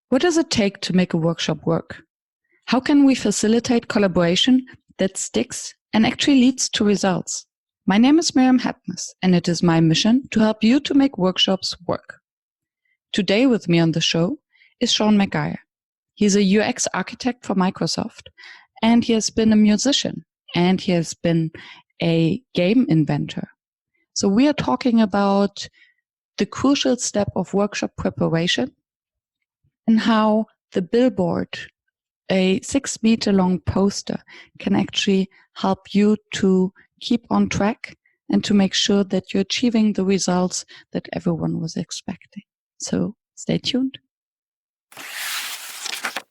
What does it take to make a workshop work? How can we facilitate collaboration that sticks and actually leads to results? My name is Miriam Hapnes, and it is my mission to help you to make workshops work. Today with me on the show is Sean McGuire. He's a UX architect for Microsoft, and he has been a musician, and he has been a game inventor. So we are talking about the crucial step of workshop preparation and how the Billboard, a 6-meter long poster, can actually help you to keep on track and to make sure that you're achieving the results that everyone was expecting. So stay tuned.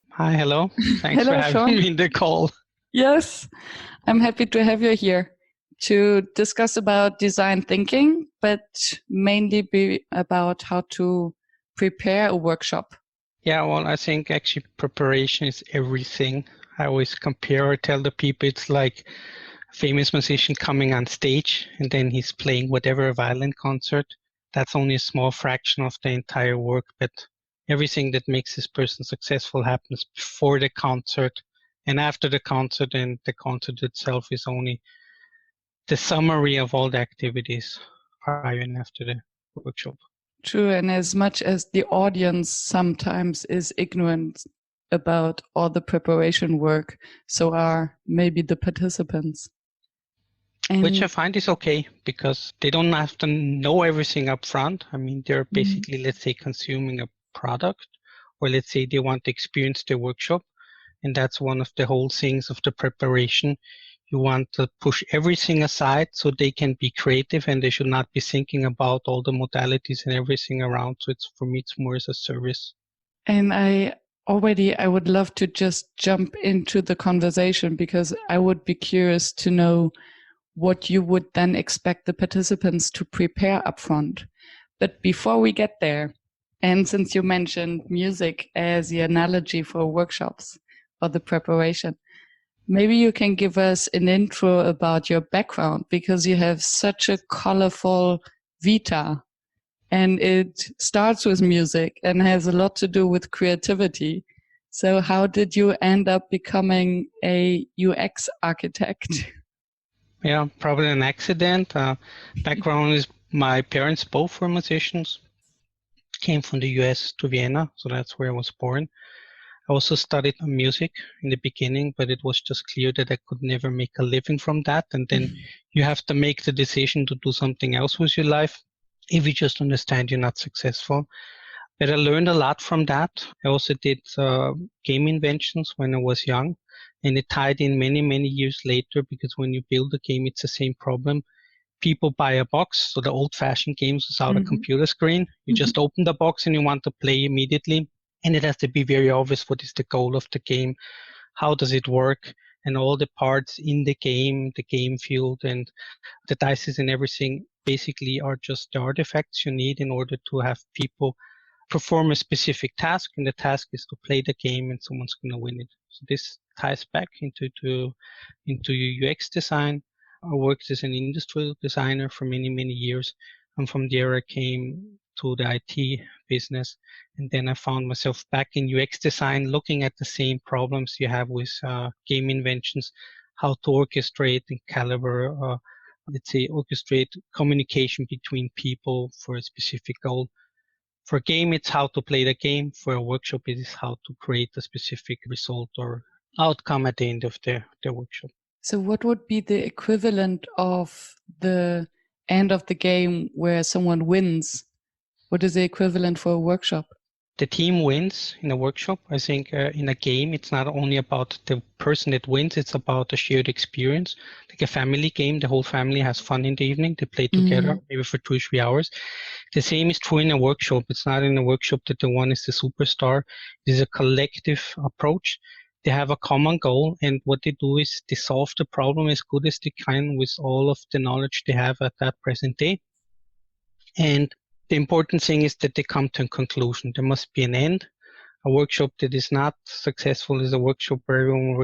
Hi, hello. Thanks Hello, for having Sean. me in the call. Yes, I'm happy to have you here to discuss about design thinking, but mainly be about how to prepare a workshop. Yeah, well, I think actually preparation is everything. I always compare or tell the people it's like a famous musician coming on stage and then he's playing whatever violin concert. That's only a small fraction of the entire work, but everything that makes this person successful happens before the concert and after the concert, and the concert itself is only the summary of all the activities prior and after the workshop. True, and as much as the audience sometimes is ignorant about all the preparation work, so are maybe the participants. Which I find is okay, because they don't have to know everything up front. I mean, they're basically, let's say, consuming a product, or let's say they want to experience the workshop. And that's one of the whole things of the preparation. You want to push everything aside so they can be creative, and they should not be thinking about all the modalities and everything around. So it's, for me, it's more as a service. And I would love to just jump into the conversation, because I would be curious to know what you would then expect the participants to prepare upfront. But before we get there, and since you mentioned music as the analogy for workshops or the preparation, maybe you can give us an intro about your background, because you have such a colorful vita, and it starts with music and has a lot to do with creativity. So how did you end up becoming a UX architect? Yeah, probably an accident. Background is my parents both were musicians, came from the US to Vienna, so that's where I was born. I also studied music in the beginning, but it was just clear that I could never make a living from that. And then you have to make the decision to do something else with your life if you just understand you're not successful. But I learned a lot from that. I also did game inventions when I was young, and it tied in many, many years later, because when you build a game, it's the same problem. People buy a box, so the old-fashioned games without a computer screen. You just open the box and you want to play immediately. And it has to be very obvious what is the goal of the game, how does it work, and all the parts in the game field, and the dice and everything basically are just the artifacts you need in order to have people perform a specific task, and the task is to play the game and someone's going to win it. So this ties back into UX design. I worked as an industrial designer for many, many years, and from there I came to the IT business, and then I found myself back in UX design, looking at the same problems you have with game inventions, how to orchestrate and calibrate, orchestrate communication between people for a specific goal. For a game, it's how to play the game. For a workshop, it is how to create a specific result or outcome at the end of the workshop. So what would be the equivalent of the end of the game where someone wins? What is the equivalent for a workshop? The team wins in a workshop. I think in a game, it's not only about the person that wins, it's about a shared experience. Like a family game, the whole family has fun in the evening. They play together, maybe for 2 or 3 hours. The same is true in a workshop. It's not in a workshop that the one is the superstar. It is a collective approach. They have a common goal, and what they do is they solve the problem as good as they can with all of the knowledge they have at that present day. And the important thing is that they come to a conclusion. There must be an end. A workshop that is not successful is a workshop where everyone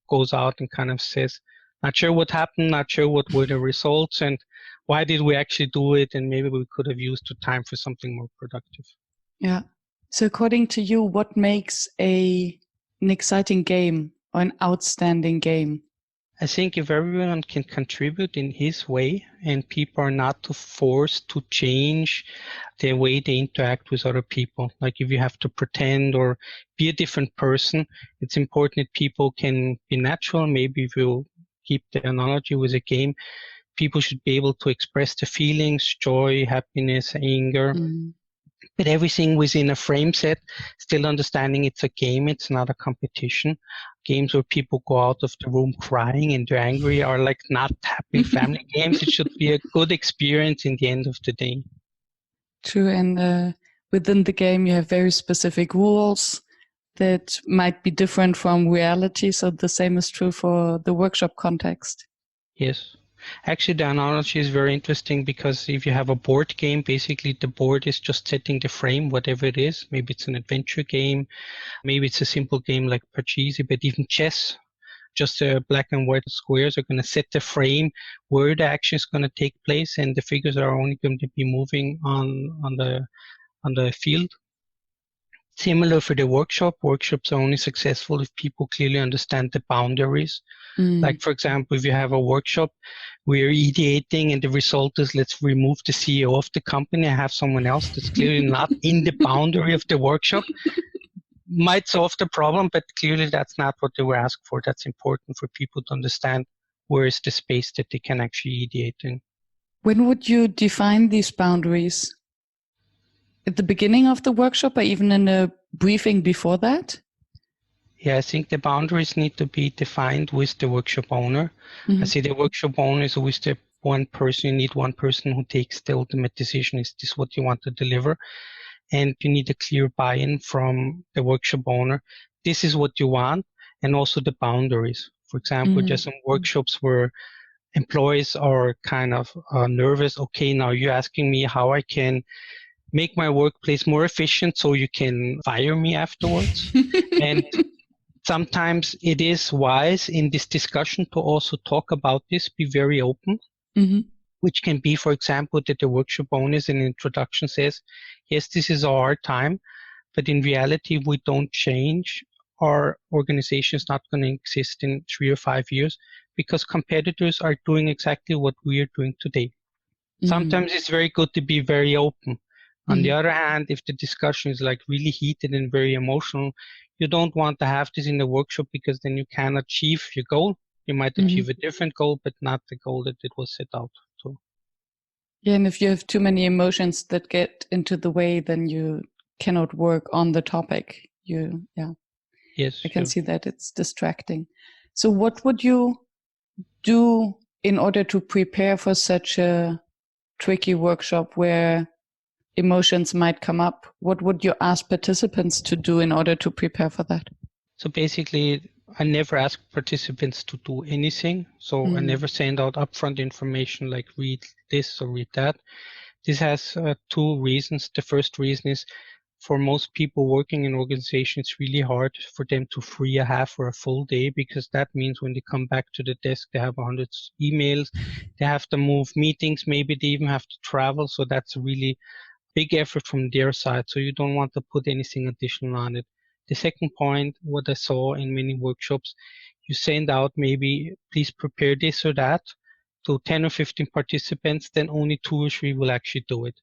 goes out and kind of says, not sure what happened, not sure what were the results, and why did we actually do it, and maybe we could have used the time for something more productive. Yeah. So according to you, what makes an exciting game or an outstanding game? I think if everyone can contribute in his way and people are not forced to change the way they interact with other people, like if you have to pretend or be a different person, it's important that people can be natural. Maybe if you keep the analogy with a game, people should be able to express the feelings, joy, happiness, anger, but everything within a frame set, still understanding it's a game, it's not a competition. Games where people go out of the room crying and they're angry are like not happy family games. It should be a good experience in the end of the day. True, and within the game you have very specific rules that might be different from reality, so the same is true for the workshop context. Yes. Actually, the analogy is very interesting because if you have a board game, basically the board is just setting the frame, whatever it is. Maybe it's an adventure game, maybe it's a simple game like Parcheesi, but even chess, just black and white squares are going to set the frame where the action is going to take place, and the figures are only going to be moving on the field. Similar for the workshop. Workshops are only successful if people clearly understand the boundaries. Like, for example, if you have a workshop, we're ideating and the result is let's remove the CEO of the company and have someone else that's clearly not in the boundary of the workshop. Might solve the problem, but clearly that's not what they were asked for. That's important for people to understand where is the space that they can actually ideate in. When would you define these boundaries? At the beginning of the workshop or even in a briefing before that? Yeah, I think the boundaries need to be defined with the workshop owner. I say the workshop owner is always the one person. You need one person who takes the ultimate decision. Is this what you want to deliver? And you need a clear buy-in from the workshop owner. This is what you want, and also the boundaries. For example, there's some workshops where employees are kind of nervous. Okay, now you're asking me how I can make my workplace more efficient so you can fire me afterwards. And sometimes it is wise in this discussion to also talk about this, be very open, which can be, for example, that the workshop owner in an introduction says, yes, this is our hard time, but in reality, we don't change. Our organization is not going to exist in 3 or 5 years because competitors are doing exactly what we are doing today. Sometimes it's very good to be very open. On the other hand, if the discussion is like really heated and very emotional, you don't want to have this in the workshop because then you can achieve your goal. You might achieve a different goal, but not the goal that it was set out to. Yeah, and if you have too many emotions that get into the way, then you cannot work on the topic. Yes, I can see that it's distracting. So what would you do in order to prepare for such a tricky workshop where emotions might come up? What would you ask participants to do in order to prepare for that? So basically, I never ask participants to do anything. So I never send out upfront information like read this or read that. This has two reasons. The first reason is for most people working in organizations, it's really hard for them to free a half or a full day because that means when they come back to the desk, they have 100 emails, they have to move meetings, maybe they even have to travel. So that's really big effort from their side. So you don't want to put anything additional on it. The second point, what I saw in many workshops, you send out maybe, please prepare this or that to 10 or 15 participants, then only 2 or 3 will actually do it.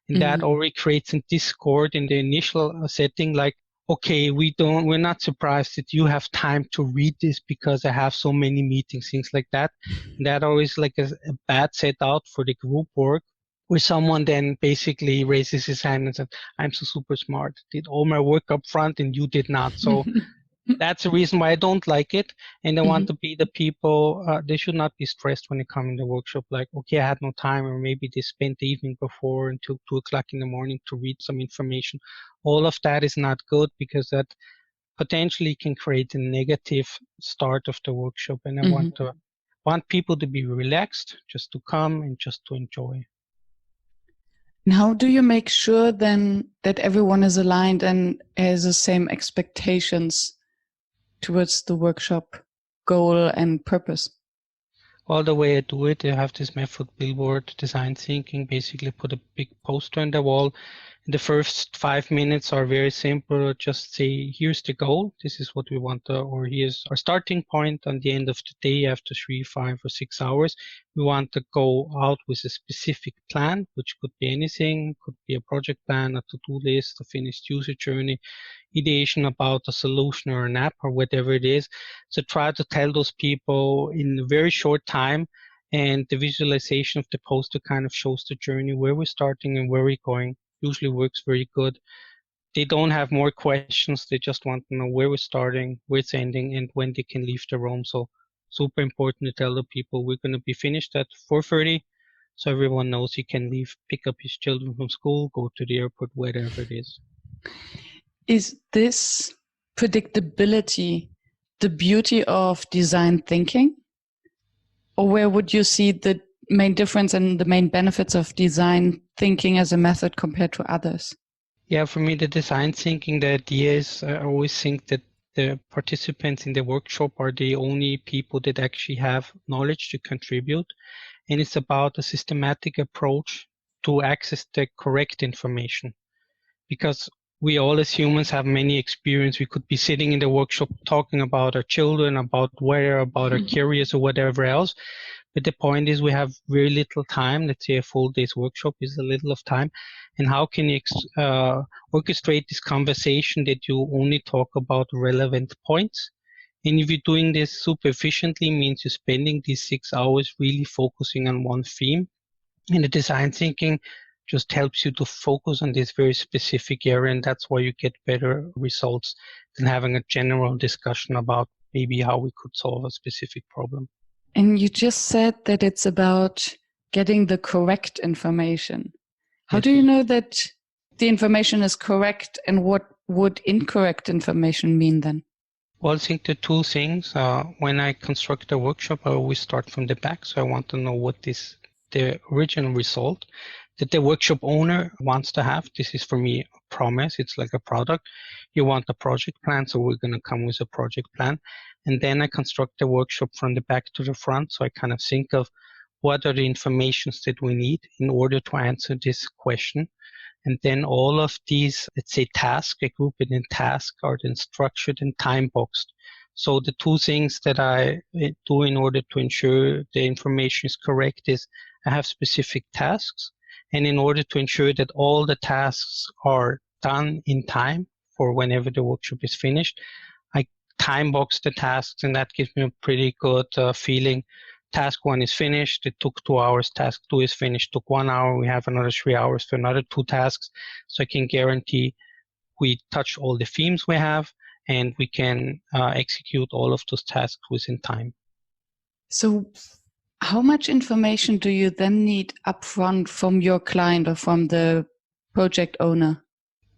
And that already creates a discord in the initial setting, like, okay, we're not surprised that you have time to read this because I have so many meetings, things like that. And that always like a bad set out for the group work, where someone then basically raises his hand and says, I'm so super smart, did all my work up front and you did not. So that's the reason why I don't like it. And I want to be the people, they should not be stressed when they come in the workshop, like, okay, I had no time, or maybe they spent the evening before until 2 o'clock in the morning to read some information. All of that is not good because that potentially can create a negative start of the workshop. And I want people to be relaxed, just to come and just to enjoy. And how do you make sure then that everyone is aligned and has the same expectations towards the workshop goal and purpose? Well, the way I do it, I have this method, Billboard Design Thinking, basically put a big poster on the wall. The first 5 minutes are very simple. Just say, here's the goal. This is what we want, or here's our starting point. On the end of the day, after 3, 5, or 6 hours, we want to go out with a specific plan, which could be anything, could be a project plan, a to-do list, a finished user journey, ideation about a solution or an app or whatever it is. So try to tell those people in a very short time, and the visualization of the poster kind of shows the journey, where we're starting and where we're going. Usually works very good. They don't have more questions. They just want to know where we're starting, where it's ending, and when they can leave the room. So super important to tell the people we're going to be finished at 4:30. So everyone knows he can leave, pick up his children from school, go to the airport, whatever it is. Is this predictability the beauty of design thinking? Or where would you see the main difference and the main benefits of design thinking as a method compared to others? Yeah, for me, the design thinking, the idea is I always think that the participants in the workshop are the only people that actually have knowledge to contribute. And it's about a systematic approach to access the correct information. Because we all as humans have many experience. We could be sitting in the workshop talking about our children, about weather, about our careers or whatever else. But the point is we have very little time. Let's say a full day's workshop is a little of time. And how can you orchestrate this conversation that you only talk about relevant points? And if you're doing this super efficiently, means you're spending these 6 hours really focusing on one theme. And the design thinking just helps you to focus on this very specific area, and that's why you get better results than having a general discussion about maybe how we could solve a specific problem. And you just said that it's about getting the correct information. How do you know that the information is correct, and what would incorrect information mean then? Well, I think the two things. When I construct a workshop, I always start from the back. So I want to know what is the original result that the workshop owner wants to have. This is for me a promise. It's like a product. You want a project plan, so we're going to come with a project plan. And then I construct the workshop from the back to the front. So I kind of think of what are the informations that we need in order to answer this question. And then all of these, let's say, tasks, I group it in tasks, are then structured and time boxed. So the two things that I do in order to ensure the information is correct is I have specific tasks. And in order to ensure that all the tasks are done in time for whenever the workshop is finished, I time box the tasks, and that gives me a pretty good feeling. Task 1 is finished. It took 2 hours. Task 2 is finished. Took 1 hour. We have another 3 hours for another 2 tasks. So I can guarantee we touch all the themes we have, and we can execute all of those tasks within time. So how much information do you then need upfront from your client or from the project owner?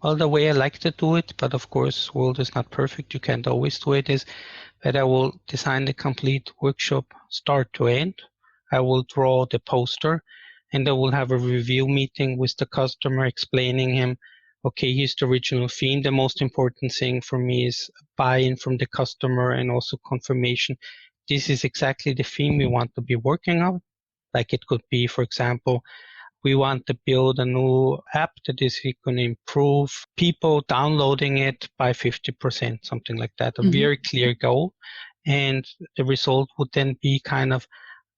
Well, the way I like to do it, but of course, world is not perfect. You can't always do it, is that I will design the complete workshop start to end. I will draw the poster, and I will have a review meeting with the customer explaining him, okay, here's the original theme. The most important thing for me is buy-in from the customer and also confirmation. This is exactly the theme we want to be working on. Like it could be, for example, we want to build a new app that is going to improve people downloading it by 50%, something like that, a very clear goal. And the result would then be kind of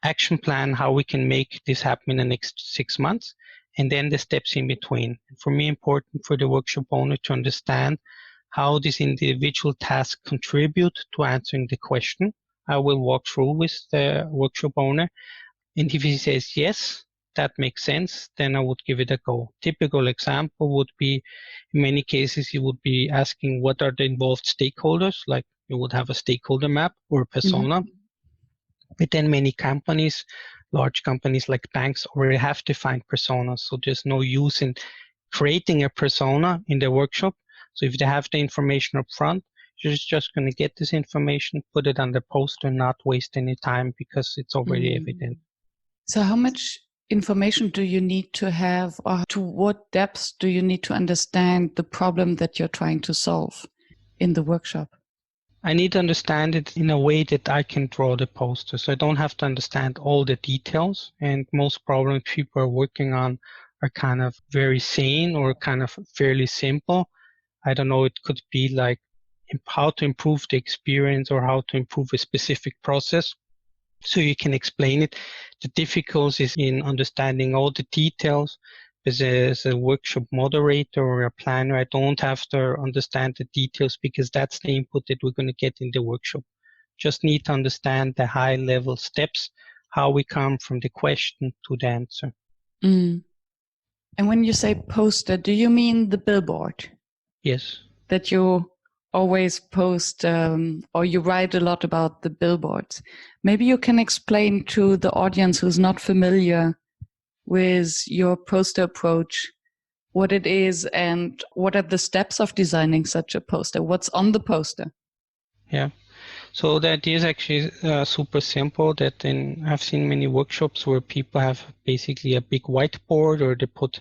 action plan, how we can make this happen in the next 6 months, and then the steps in between. For me, important for the workshop owner to understand how these individual tasks contribute to answering the question. I will walk through with the workshop owner, and if he says yes, that makes sense, then I would give it a go. Typical example would be, in many cases, you would be asking what are the involved stakeholders, like you would have a stakeholder map or a persona. But then many companies, large companies like banks, already have defined personas, so there's no use in creating a persona in the workshop. So if they have the information up front, you're just going to get this information, put it on the poster, not waste any time because it's already evident. So how much information do you need to have, or to what depths do you need to understand the problem that you're trying to solve in the workshop? I need to understand it in a way that I can draw the poster. So I don't have to understand all the details. And most problems people are working on are kind of very sane or kind of fairly simple. I don't know, it could be like how to improve the experience or how to improve a specific process. So you can explain it. The difficulty is in understanding all the details. As a workshop moderator or a planner, I don't have to understand the details because that's the input that we're going to get in the workshop. Just need to understand the high level steps, how we come from the question to the answer. Mm. And when you say poster, do you mean the billboard? Yes. That you always post or you write a lot about the billboards. Maybe you can explain to the audience who's not familiar with your poster approach what it is and what are the steps of designing such a poster? What's on the poster? Yeah. So the idea is actually super simple. I've seen many workshops where people have basically a big whiteboard or they put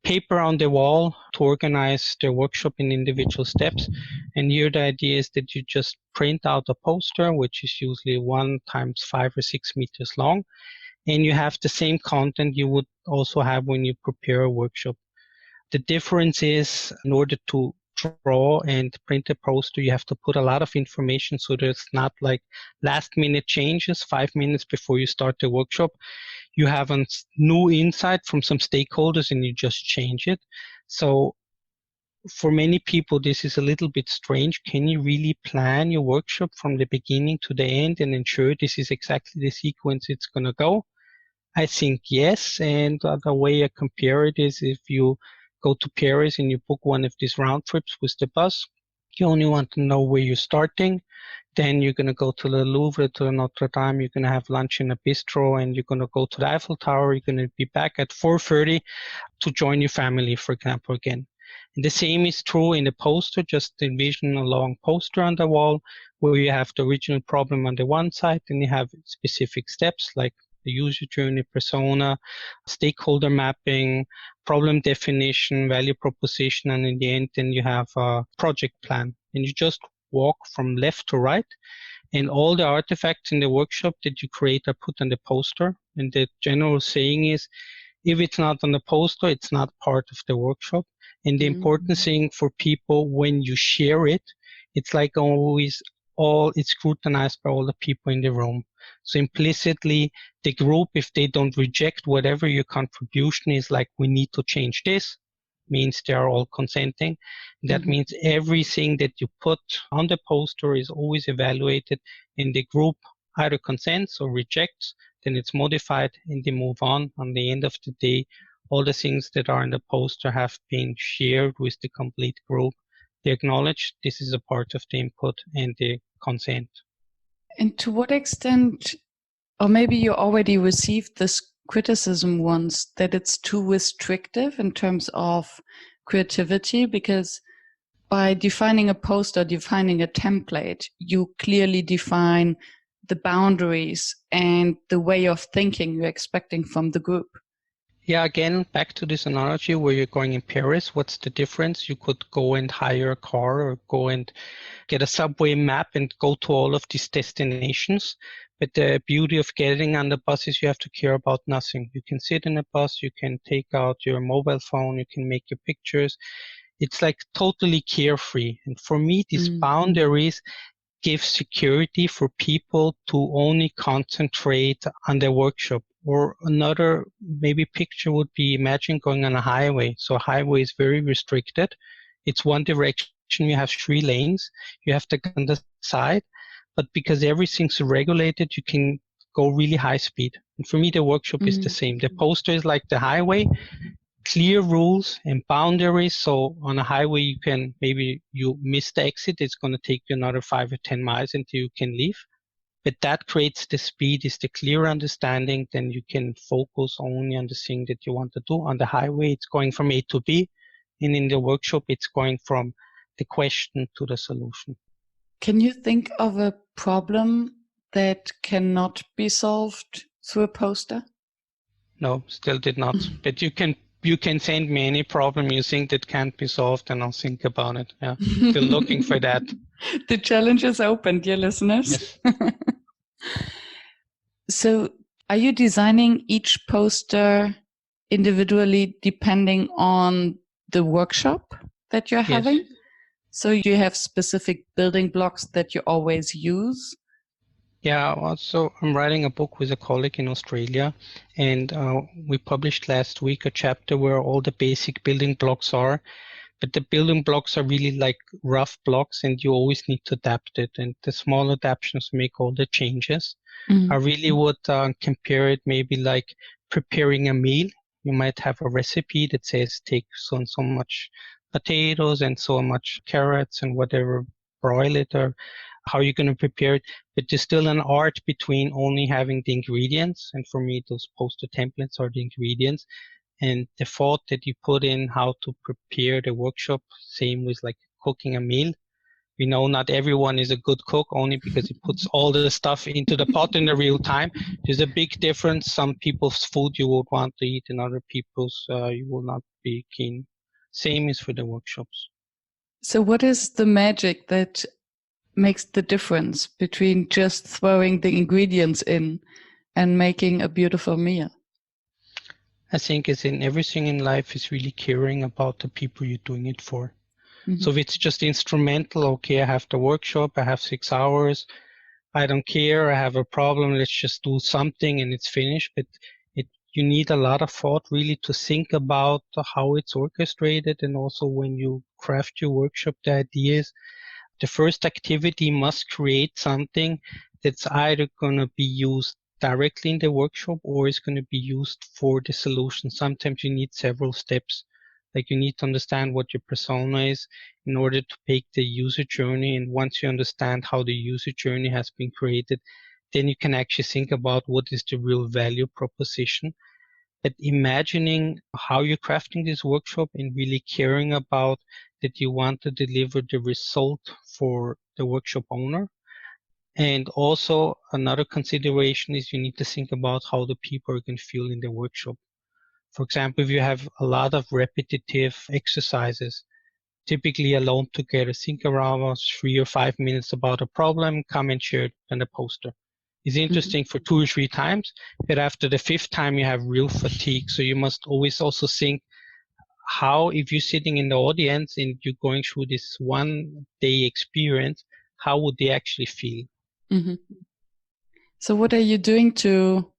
paper on the wall to organize their workshop in individual steps. And here the idea is that you just print out a poster, which is usually 1 times 5 or 6 meters long. And you have the same content you would also have when you prepare a workshop. The difference is in order to draw and print a poster, you have to put a lot of information so there's not like last minute changes 5 minutes before you start the workshop. You have a new insight from some stakeholders and you just change it. So for many people, this is a little bit strange. Can you really plan your workshop from the beginning to the end and ensure this is exactly the sequence it's going to go? I think yes. And the way I compare it is if you go to Paris and you book one of these round trips with the bus, you only want to know where you're starting. Then you're going to go to the Louvre, to Notre Dame. You're going to have lunch in a bistro and you're going to go to the Eiffel Tower. You're going to be back at 4:30 to join your family, for example, again. And the same is true in the poster. Just envision a long poster on the wall where you have the original problem on the one side and you have specific steps like the user journey, persona, stakeholder mapping, problem definition, value proposition, and in the end, then you have a project plan. And you just walk from left to right, and all the artifacts in the workshop that you create are put on the poster. And the general saying is, if it's not on the poster, it's not part of the workshop. And the important thing for people when you share it, it's like always it's scrutinized by all the people in the room. So implicitly, the group, if they don't reject whatever your contribution is, like we need to change this, means they are all consenting. That means everything that you put on the poster is always evaluated in the group, either consents or rejects, then it's modified and they move on. On the end of the day, all the things that are in the poster have been shared with the complete group. They acknowledge this is a part of the input and the consent. And to what extent, or maybe you already received this criticism once, that it's too restrictive in terms of creativity, because by defining a poster, defining a template, you clearly define the boundaries and the way of thinking you're expecting from the group. Yeah, again, back to this analogy where you're going in Paris, what's the difference? You could go and hire a car or go and get a subway map and go to all of these destinations. But the beauty of getting on the bus is you have to care about nothing. You can sit in a bus, you can take out your mobile phone, you can make your pictures. It's like totally carefree. And for me, these boundaries give security for people to only concentrate on their workshop. Or another maybe picture would be, imagine going on a highway. So a highway is very restricted. It's one direction. You have 3 lanes. You have to go on the side. But because everything's regulated, you can go really high speed. And for me, the workshop is the same. The poster is like the highway, clear rules and boundaries. So on a highway, maybe you miss the exit. It's going to take you another 5 or 10 miles until you can leave. But that creates the speed, is the clear understanding. Then you can focus only on the thing that you want to do. On the highway, it's going from A to B. And in the workshop, it's going from the question to the solution. Can you think of a problem that cannot be solved through a poster? No, still did not. But you can you can send me any problem you think that can't be solved, and I'll think about it. Yeah, still looking for that. The challenge is open, dear listeners. Yes. So, are you designing each poster individually depending on the workshop that you're having? Yes. So you have specific building blocks that you always use? Yeah, also I'm writing a book with a colleague in Australia, and we published last week a chapter where all the basic building blocks are, but the building blocks are really like rough blocks, and you always need to adapt it, and the small adaptations make all the changes. I really would compare it maybe like preparing a meal. You might have a recipe that says take so and so much potatoes and so much carrots and whatever, broil it, or how you're going to prepare it. But there's still an art between only having the ingredients. And for me, those poster templates are the ingredients. And the thought that you put in how to prepare the workshop, same with like cooking a meal. We know not everyone is a good cook only because he puts all the stuff into the pot in the real time. There's a big difference. Some people's food you would want to eat and other people's you will not be keen. Same is for the workshops. So what is the magic that makes the difference between just throwing the ingredients in and making a beautiful meal? I think as in everything in life is really caring about the people you're doing it for. Mm-hmm. So if it's just instrumental, okay, I have the workshop, I have 6 hours, I don't care, I have a problem, let's just do something and it's finished. But you need a lot of thought really to think about how it's orchestrated, and also when you craft your workshop, the ideas. The first activity must create something that's either going to be used directly in the workshop or is going to be used for the solution. Sometimes you need several steps. Like you need to understand what your persona is in order to take the user journey. And once you understand how the user journey has been created, then you can actually think about what is the real value proposition. But imagining how you're crafting this workshop and really caring about that you want to deliver the result for the workshop owner. And also another consideration is you need to think about how the people are going to feel in the workshop. For example, if you have a lot of repetitive exercises, typically alone together, think around 3 or 5 minutes about a problem, come and share it on a poster. It's interesting for 2 or 3 times, but after the 5th time, you have real fatigue. So you must always also think how, if you're sitting in the audience and you're going through this 1 day experience, how would they actually feel? Mm-hmm. So what are you doing to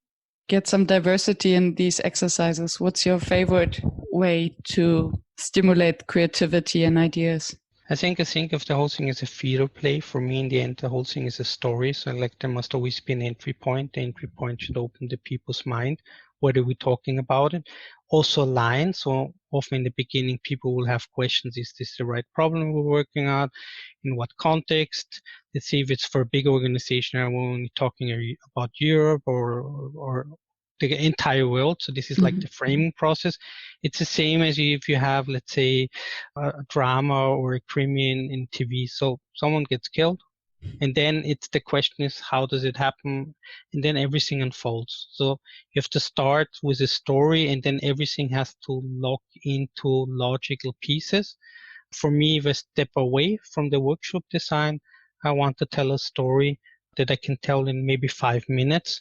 get some diversity in these exercises? What's your favorite way to stimulate creativity and ideas? I think of the whole thing as a theater play. For me, in the end, the whole thing is a story. So like there must always be an entry point. The entry point should open the people's mind. What are we talking about it? Also line. So often in the beginning, people will have questions. Is this the right problem we're working on? In what context? Let's see if it's for a big organization. Are we only talking about Europe or the entire world? So this is like the framing process. It's the same as if you have, let's say, a drama or a crime in TV. So someone gets killed, and then it's the question is how does it happen, and then everything unfolds. So you have to start with a story, and then everything has to lock into logical pieces. For me, if I step away from the workshop design, I want to tell a story that I can tell in maybe 5 minutes.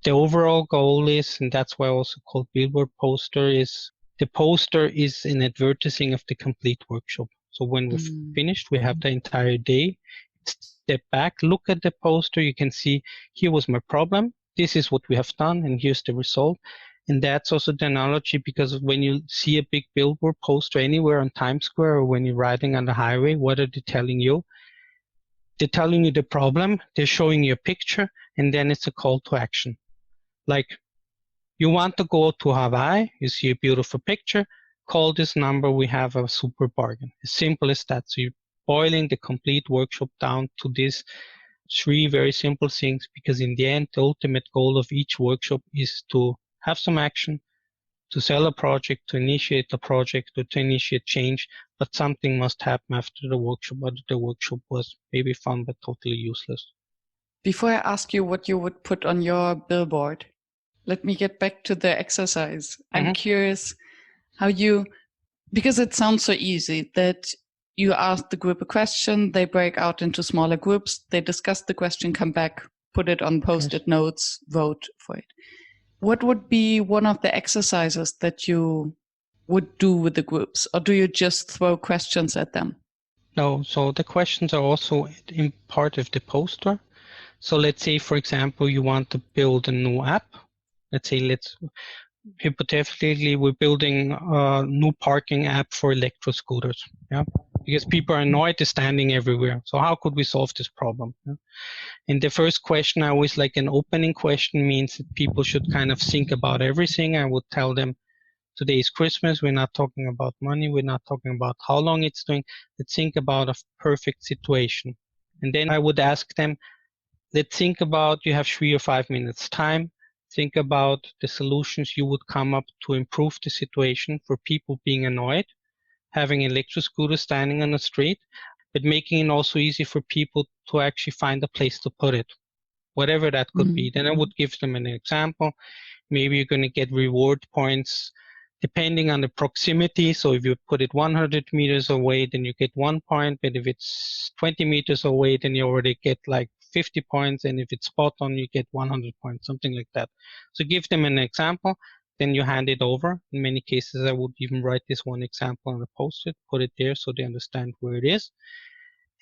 The overall goal is, and that's why I also called Billboard poster, is the poster is an advertising of the complete workshop. So when we've finished, we have the entire day. Step back, look at the poster. You can see here was my problem. This is what we have done, and here's the result. And that's also the analogy, because when you see a big billboard poster anywhere on Times Square or when you're riding on the highway, what are they telling you? They're telling you the problem, they're showing you a picture, and then it's a call to action. Like, you want to go to Hawaii, you see a beautiful picture, call this number, we have a super bargain. As simple as that. So you're boiling the complete workshop down to these 3 very simple things, because in the end, the ultimate goal of each workshop is to have some action, to sell a project, to initiate a project, or to initiate change, but something must happen after the workshop, whether the workshop was maybe fun but totally useless. Before I ask you what you would put on your billboard, let me get back to the exercise. I'm curious, Because it sounds so easy that you ask the group a question, they break out into smaller groups, they discuss the question, come back, put it on post-it notes, vote for it. What would be one of the exercises that you would do with the groups, or do you just throw questions at them? No, so the questions are also in part of the poster. So let's say, for example, you want to build a new app. Let's say, hypothetically, we're building a new parking app for electro scooters. Yeah, because people are annoyed to standing everywhere. So how could we solve this problem? Yeah? And the first question, I always like an opening question, means that people should kind of think about everything. I would tell them, today is Christmas. We're not talking about money. We're not talking about how long it's doing. Let's think about a perfect situation. And then I would ask them, let's think about, you have 3 or 5 minutes time. Think about the solutions you would come up to improve the situation for people being annoyed, having electric scooters standing on the street, but making it also easy for people to actually find a place to put it, whatever that could be. Then I would give them an example. Maybe you're going to get reward points depending on the proximity. So if you put it 100 meters away, then you get 1 point. But if it's 20 meters away, then you already get like 50 points. And if it's spot on, you get 100 points, something like that. So give them an example, then you hand it over. In many cases, I would even write this one example on the post-it, put it there so they understand where it is.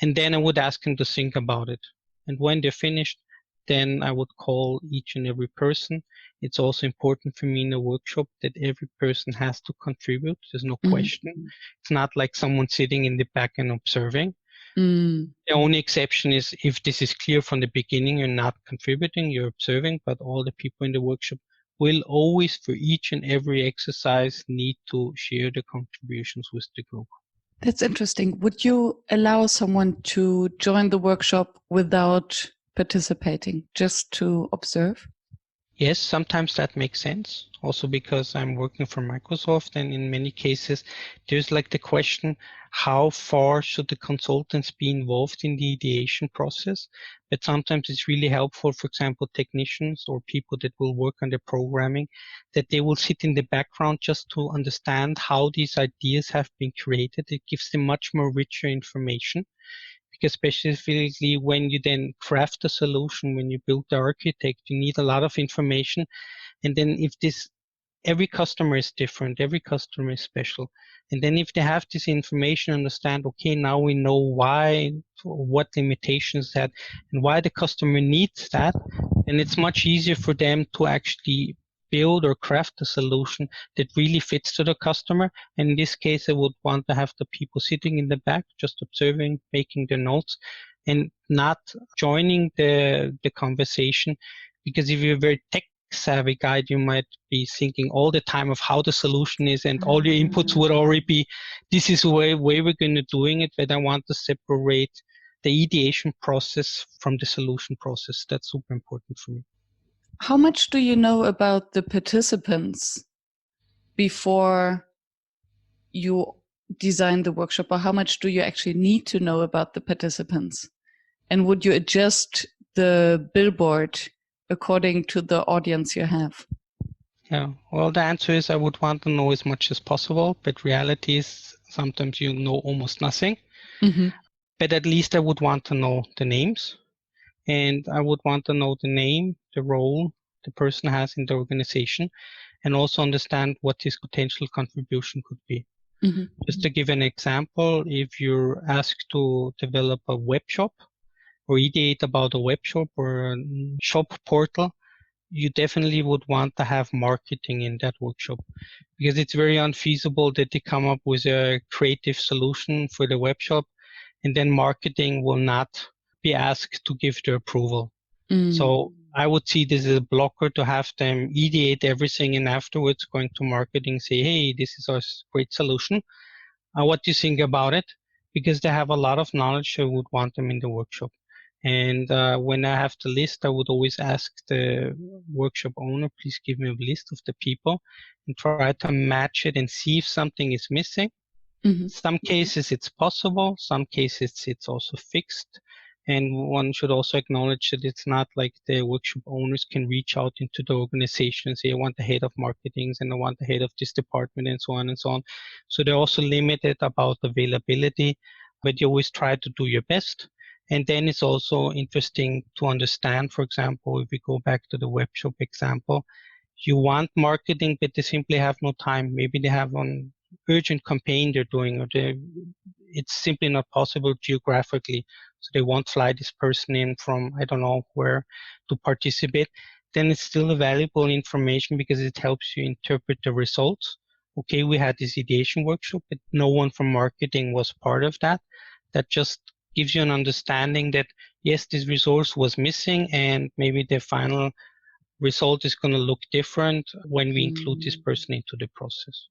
And then I would ask them to think about it. And when they're finished, then I would call each and every person. It's also important for me in a workshop that every person has to contribute. There's no question. It's not like someone sitting in the back and observing. The only exception is if this is clear from the beginning, you're not contributing, you're observing, but all the people in the workshop will always, for each and every exercise, need to share the contributions with the group. That's interesting. Would you allow someone to join the workshop without participating, just to observe? Yes, sometimes that makes sense. Also because I'm working for Microsoft, and in many cases, there's like the question, how far should the consultants be involved in the ideation process? But sometimes it's really helpful, for example, technicians or people that will work on the programming, that they will sit in the background just to understand how these ideas have been created. It gives them much more richer information. Because specifically when you then craft a solution, when you build the architect, you need a lot of information. And then every customer is different, every customer is special. And then if they have this information, understand, okay, now we know why, what limitations that, and why the customer needs that, and it's much easier for them to actually build or craft a solution that really fits to the customer. And in this case, I would want to have the people sitting in the back, just observing, making their notes, and not joining the conversation. Because if you're a very tech-savvy guy, you might be thinking all the time of how the solution is, and all your inputs would already be, this is the way we're going to doing it, but I want to separate the ideation process from the solution process. That's super important for me. How much do you know about the participants before you design the workshop, or how much do you actually need to know about the participants? And would you adjust the billboard according to the audience you have? Yeah, well, the answer is I would want to know as much as possible, but reality is sometimes you know almost nothing. But at least I would want to know the names. And I would want to know the name, the role the person has in the organization, and also understand what his potential contribution could be. Just to give an example, if you're asked to develop a web shop or ideate about a web shop or a shop portal, you definitely would want to have marketing in that workshop, because it's very unfeasible that they come up with a creative solution for the web shop and then marketing will not be asked to give their approval. So I would see this as a blocker to have them ideate everything and afterwards going to marketing, say, hey, this is our great solution. What do you think about it? Because they have a lot of knowledge, I would want them in the workshop. And when I have the list, I would always ask the workshop owner, please give me a list of the people and try to match it and see if something is missing. Some cases it's possible, some cases it's also fixed. And one should also acknowledge that it's not like the workshop owners can reach out into the organization and say, I want the head of marketing and I want the head of this department and so on and so on. So they're also limited about availability, but you always try to do your best. And then it's also interesting to understand, for example, if we go back to the web shop example, you want marketing, but they simply have no time. Maybe they have an urgent campaign they're doing, or it's simply not possible geographically. So they won't fly this person in from, I don't know where, to participate. Then it's still a valuable information because it helps you interpret the results. Okay, we had this ideation workshop, but no one from marketing was part of that. That just gives you an understanding that, yes, this resource was missing and maybe the final result is going to look different when we include this person into the process.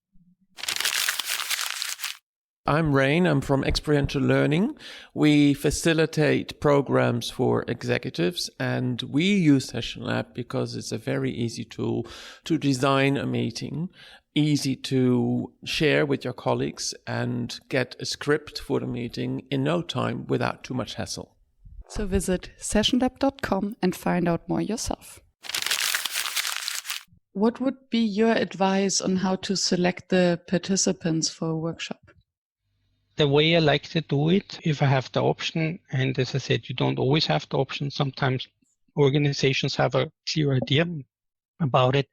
I'm Rain. I'm from Experiential Learning. We facilitate programs for executives, and we use Session Lab because it's a very easy tool to design a meeting, easy to share with your colleagues and get a script for the meeting in no time without too much hassle. So visit sessionlab.com and find out more yourself. What would be your advice on how to select the participants for a workshop? The way I like to do it, if I have the option, and as I said, you don't always have the option. Sometimes organizations have a clear idea about it,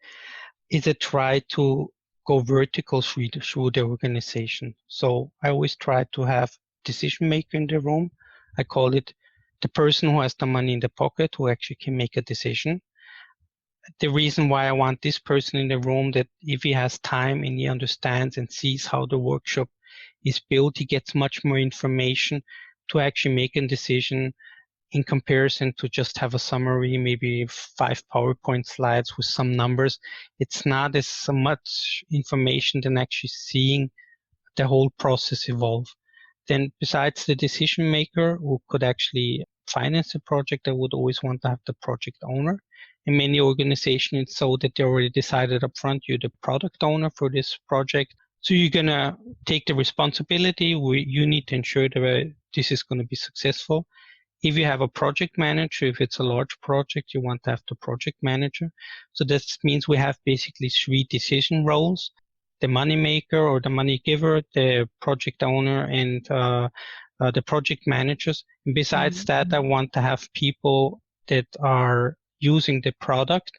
is to try to go vertical through the organization. So I always try to have decision maker in the room. I call it the person who has the money in the pocket, who actually can make a decision. The reason why I want this person in the room, that if he has time and he understands and sees how the workshop is built, he gets much more information to actually make a decision in comparison to just have a summary, maybe 5 PowerPoint slides with some numbers. It's not as much information than actually seeing the whole process evolve. Then besides the decision maker who could actually finance the project, I would always want to have the project owner. In many organizations, it's so that they already decided up front, you're the product owner for this project. So you're going to take the responsibility. You need to ensure that this is going to be successful. If you have a project manager, if it's a large project, you want to have the project manager. So that means we have basically 3 decision roles: the money maker or the money giver, the project owner, and the project managers. And besides that, I want to have people that are using the product.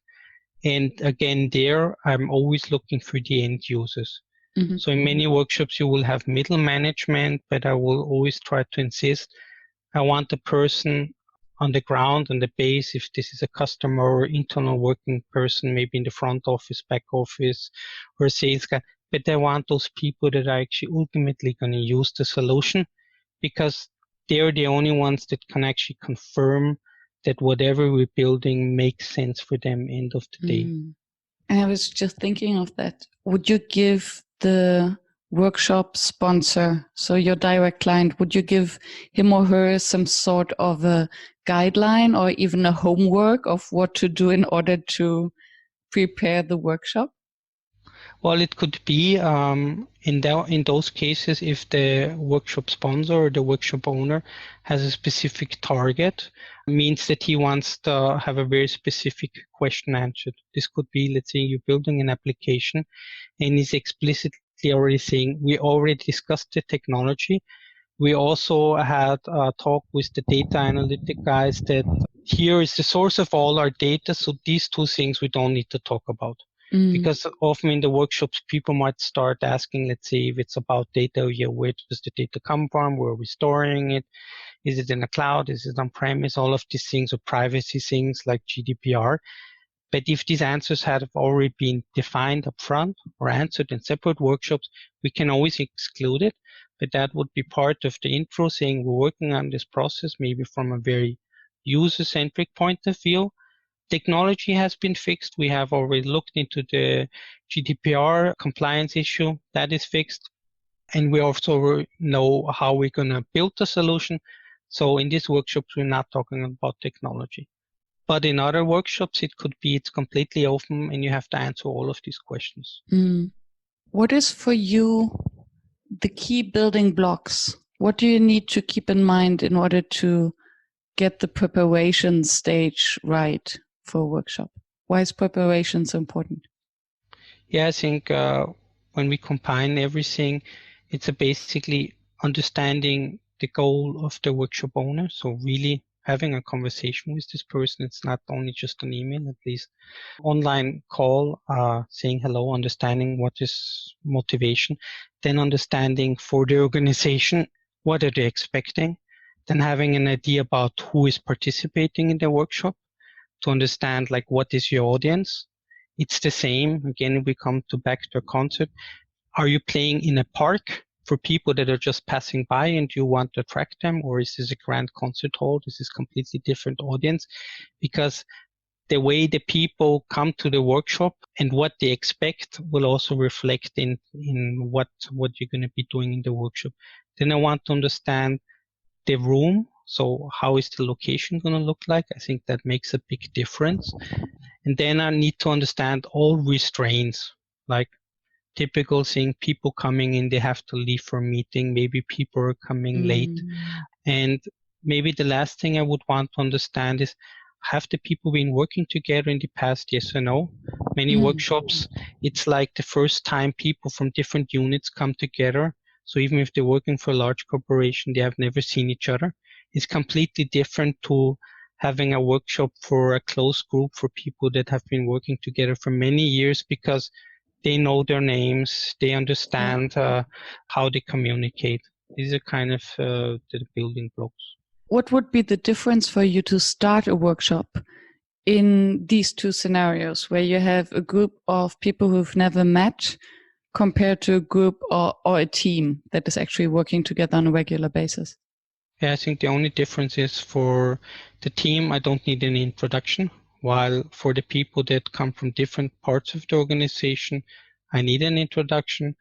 And again, there, I'm always looking for the end users. Mm-hmm. So in many workshops, you will have middle management, but I will always try to insist, I want the person on the ground, on the base, if this is a customer or internal working person, maybe in the front office, back office, or a sales guy, but I want those people that are actually ultimately going to use the solution, because they're the only ones that can actually confirm that whatever we're building makes sense for them end of the day. And I was just thinking of that. Would you give the workshop sponsor, so your direct client, would you give him or her some sort of a guideline or even a homework of what to do in order to prepare the workshop? Well, it could be in those cases, if the workshop sponsor or the workshop owner has a specific target, means that he wants to have a very specific question answered. This could be, let's say, you're building an application and he's explicitly already saying, we already discussed the technology. We also had a talk with the data analytic guys that here is the source of all our data. So these 2 things we don't need to talk about. Because often in the workshops, people might start asking, let's say, if it's about data, where does the data come from? Where are we storing it? Is it in the cloud? Is it on-premise? All of these things, or privacy things like GDPR. But if these answers have already been defined up front or answered in separate workshops, we can always exclude it. But that would be part of the intro, saying we're working on this process, maybe from a very user-centric point of view. Technology has been fixed. We have already looked into the GDPR compliance issue. That is fixed. And we also know how we're going to build the solution. So in these workshops, we're not talking about technology. But in other workshops, it could be it's completely open and you have to answer all of these questions. What is for you the key building blocks? What do you need to keep in mind in order to get the preparation stage right for a workshop? Why is preparation so important? Yeah, I think when we combine everything, it's basically understanding the goal of the workshop owner. So really having a conversation with this person. It's not only just an email, at least online call, saying hello, understanding what is motivation, then understanding for the organization, what are they expecting, then having an idea about who is participating in the workshop to understand like what is your audience. It's the same. Again, we come back to a concept. Are you playing in a park for people that are just passing by and you want to attract them? Or is this a grand concert hall? This is completely different audience, because the way the people come to the workshop and what they expect will also reflect in what you're going to be doing in the workshop. Then I want to understand the room. So how is the location going to look like? I think that makes a big difference. And then I need to understand all restraints, like typical thing, people coming in, they have to leave for a meeting. Maybe people are coming late. And maybe the last thing I would want to understand is, have the people been working together in the past? Yes or no? Many workshops, it's like the first time people from different units come together. So even if they're working for a large corporation, they have never seen each other. It's completely different to having a workshop for a close group for people that have been working together for many years, because they know their names, they understand how they communicate. These are kind of the building blocks. What would be the difference for you to start a workshop in these two scenarios, where you have a group of people who've never met compared to a group or a team that is actually working together on a regular basis? Yeah, I think the only difference is for the team, I don't need any introduction, while for the people that come from different parts of the organization, I need an introduction.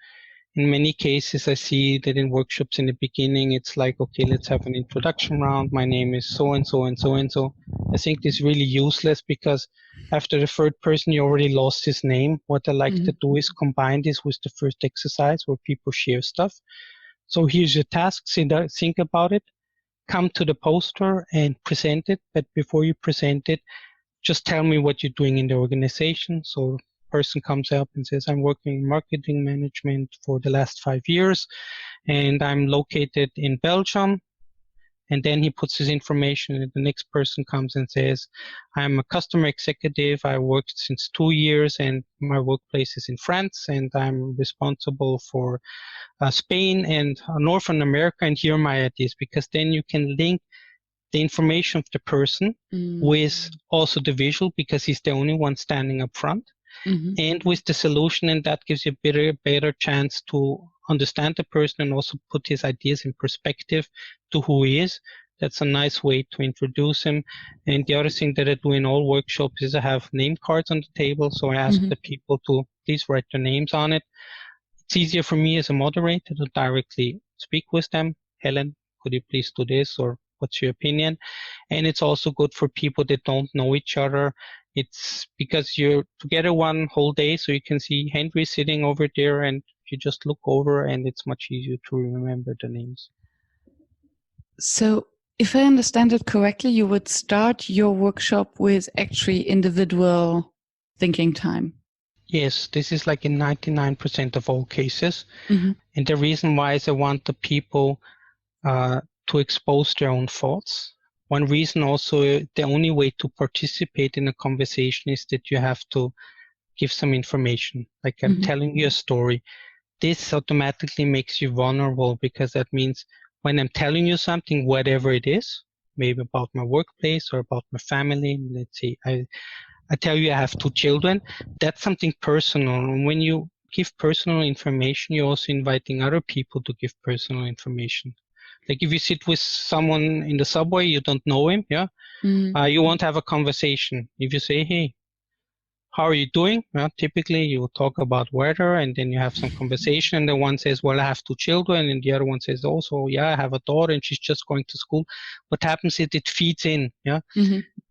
In many cases, I see that in workshops in the beginning, it's like, okay, let's have an introduction round. My name is so-and-so and so-and-so. I think this is really useless, because after the third person, you already lost his name. What I like to do is combine this with the first exercise where people share stuff. So here's your task. Think about it. Come to the poster and present it. But before you present it, just tell me what you're doing in the organization. So person comes up and says, I'm working in marketing management for the last 5 years, and I'm located in Belgium. And then he puts his information, and the next person comes and says, I'm a customer executive. I worked since 2 years, and my workplace is in France, and I'm responsible for Spain and North America, and here are my ideas, because then you can link the information of the person with also the visual, because he's the only one standing up front, and with the solution, and that gives you a better chance to understand the person and also put his ideas in perspective to who he is. That's a nice way to introduce him. And the other thing that I do in all workshops is I have name cards on the table, so I ask the people to please write their names on it. It's easier for me as a moderator to directly speak with them. Helen, could you please do this, or what's your opinion? And it's also good for people that don't know each other. It's because you're together one whole day, so you can see Henry sitting over there, and you just look over, and it's much easier to remember the names. So if I understand it correctly, you would start your workshop with actually individual thinking time. Yes, this is like in 99% of all cases. And the reason why is I want the people to expose their own thoughts. One reason also, the only way to participate in a conversation is that you have to give some information. Like I'm telling you a story. This automatically makes you vulnerable, because that means when I'm telling you something, whatever it is, maybe about my workplace or about my family, let's say I tell you I have 2 children, that's something personal. And when you give personal information, you're also inviting other people to give personal information. Like if you sit with someone in the subway, you don't know him, you won't have a conversation. If you say, hey, how are you doing? Well, typically you will talk about weather, and then you have some conversation, and the one says, well, I have 2 children, and the other one says also, yeah, I have a daughter and she's just going to school. What happens is it feeds in,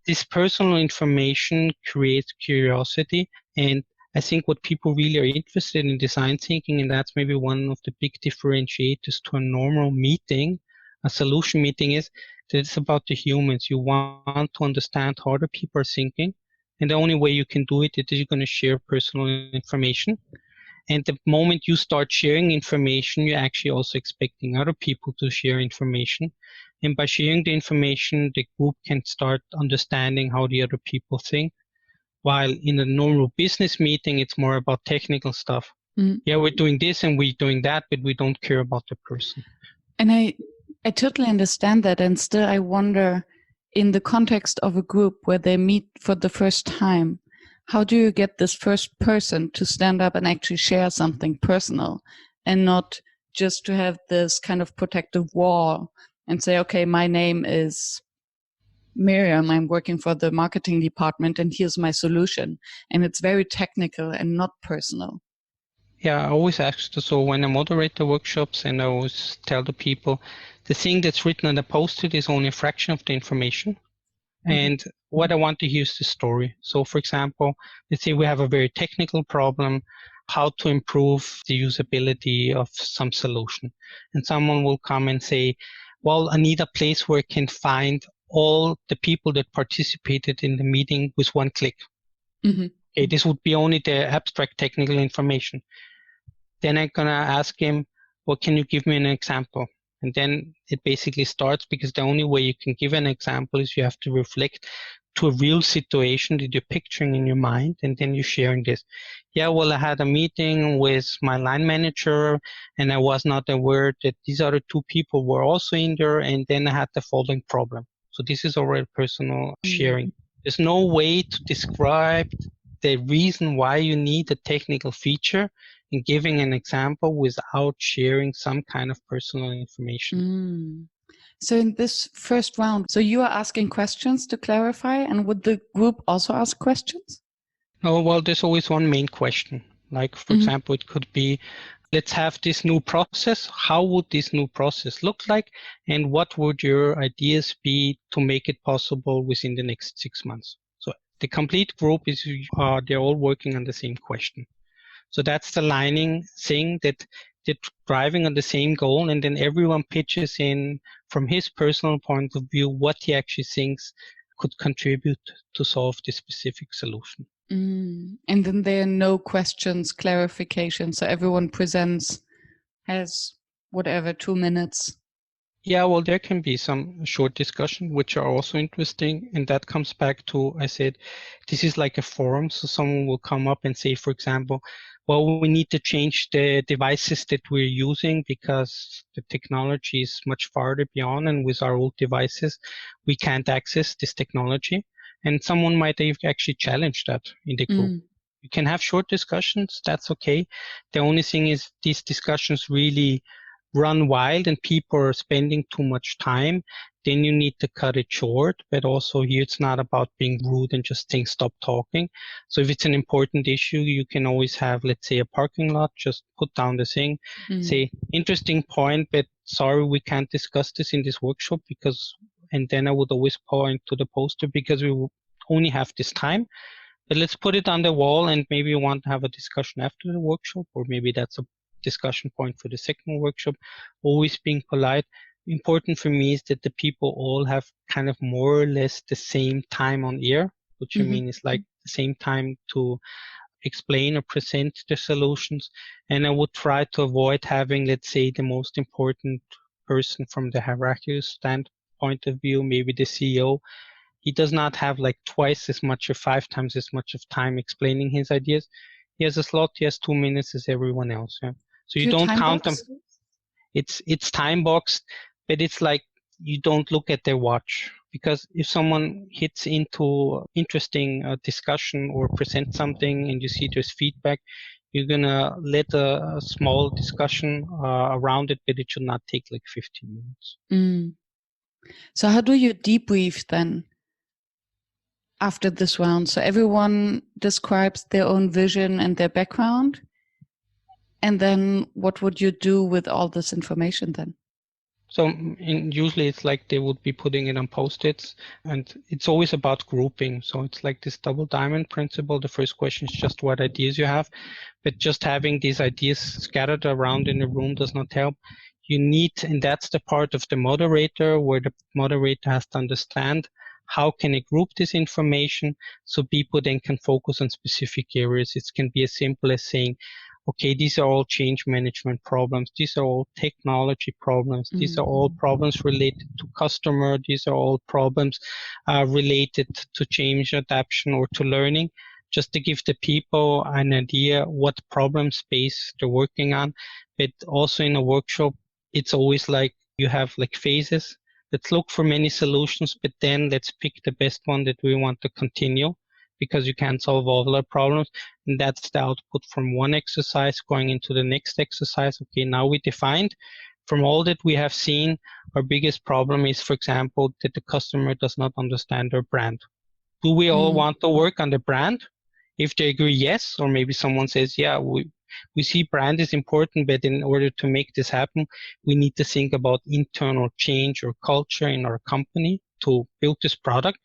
This personal information creates curiosity, and I think what people really are interested in design thinking, and that's maybe one of the big differentiators to a normal meeting, a solution meeting, is It's about the humans. You want to understand how other people are thinking. And the only way you can do it is you're going to share personal information. And the moment you start sharing information, you're actually also expecting other people to share information. And by sharing the information, the group can start understanding how the other people think. While in a normal business meeting, it's more about technical stuff. Yeah, we're doing this and we're doing that, but we don't care about the person. And I totally understand that. And still, I wonder, in the context of a group where they meet for the first time, how do you get this first person to stand up and actually share something personal and not just to have this kind of protective wall and say, okay, my name is Miriam, I'm working for the marketing department and here's my solution. And it's very technical and not personal. Yeah, I always ask, so when I moderate the workshops, and I always tell the people, the thing that's written on the post-it is only a fraction of the information. And what I want to hear is the story. So for example, let's say we have a very technical problem, how to improve the usability of some solution. And someone will come and say, well, I need a place where I can find all the people that participated in the meeting with one click. Okay, this would be only the abstract technical information. Then I'm going to ask him, well, can you give me an example? And then it basically starts, because the only way you can give an example is you have to reflect to a real situation that you're picturing in your mind, and then you're sharing this. Yeah, well, I had a meeting with my line manager, and I was not aware that these other two people were also in there, and then I had the following problem. So this is already personal sharing. There's no way to describe the reason why you need a technical feature in giving an example without sharing some kind of personal information. So in this first round, so you are asking questions to clarify, and would the group also ask questions? Oh, well, there's always one main question. Like, for example, it could be, let's have this new process. How would this new process look like? And what would your ideas be to make it possible within the next 6 months? So the complete group is, they're all working on the same question. So that's the lining thing, that they're driving on the same goal, and then everyone pitches in from his personal point of view what he actually thinks could contribute to solve this specific solution. And then there are no questions, clarification. So everyone presents, has whatever, 2 minutes. Yeah, well, there can be some short discussion, which are also interesting. And that comes back to, I said, this is like a forum. So someone will come up and say, for example, well, we need to change the devices that we're using because the technology is much farther beyond. And with our old devices, we can't access this technology. And someone might actually challenge that in the group. You can have short discussions. That's okay. The only thing is these discussions really run wild and people are spending too much time, then you need to cut it short. But also here, it's not about being rude and just saying stop talking. So if it's an important issue, you can always have, let's say, a parking lot, just put down the thing, say, interesting point, but sorry, we can't discuss this in this workshop because, and then I would always point to the poster because we will only have this time. But let's put it on the wall, and maybe you want to have a discussion after the workshop, or maybe that's a discussion point for the second workshop. Always being polite. Important for me is that the people all have kind of more or less the same time on air, which I mean is like the same time to explain or present the solutions. And I would try to avoid having, let's say, the most important person from the hierarchical standpoint of view, maybe the CEO. He does not have like twice as much or 5 times as much of time explaining his ideas. He has a slot, he has 2 minutes as everyone else. Yeah. So you don't count them. It's time boxed, but it's like you don't look at their watch, because if someone hits into interesting discussion or present something and you see there's feedback, you're gonna let a small discussion around it, but it should not take like 15 minutes. So how do you debrief then after this round? So everyone describes their own vision and their background. And then what would you do with all this information then? So usually it's like they would be putting it on Post-its, and it's always about grouping. So it's like this double diamond principle. The first question is just what ideas you have, but just having these ideas scattered around in the room does not help. you need, and that's the part of the moderator where the moderator has to understand how can I group this information so people then can focus on specific areas. It can be as simple as saying, okay, these are all change management problems. These are all technology problems. These are all problems related to customer. These are all problems related to change adaptation or to learning, just to give the people an idea what problem space they're working on. But also in a workshop, it's always like you have like phases. Let's look for many solutions, but then let's pick the best one that we want to continue, because you can't solve all the problems. And that's the output from one exercise going into the next exercise. Okay, now we defined from all that we have seen, our biggest problem is, for example, that the customer does not understand our brand. Do we all want to work on the brand? If they agree, yes, or maybe someone says, yeah, we see brand is important, but in order to make this happen, we need to think about internal change or culture in our company to build this product.